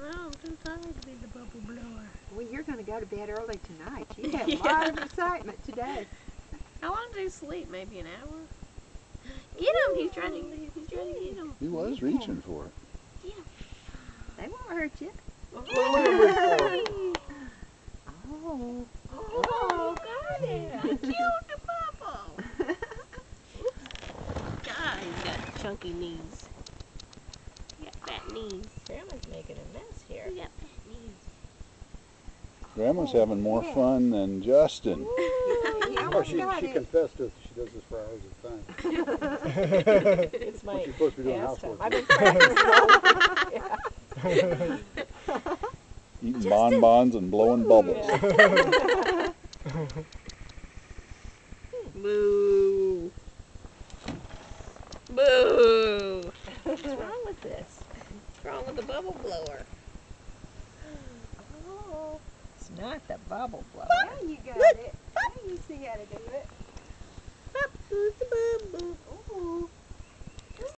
I'm too tired to be the bubble blower. Well, you're going to go to bed early tonight. You had a lot of excitement today. How long do you sleep? Maybe an hour? Get him! He's trying to get him. He was reaching for it. Get him. They won't hurt you. Oh. Oh, got it. I killed the bubble. God, he's got chunky knees. He got fat knees. Grandma's making a mess here. He got fat knees. Grandma's having more fun than Justin. He Oh, almost she got it. confessed to us that she does this for hours at a time. It's my She's supposed to be doing pastime. housework. I've been practicing. Eating bonbons and blowing bubbles. Boo. Boo. What's wrong with this? What's wrong with the bubble blower? Oh, it's not the bubble blower. Now you got it. Now you see how to do it.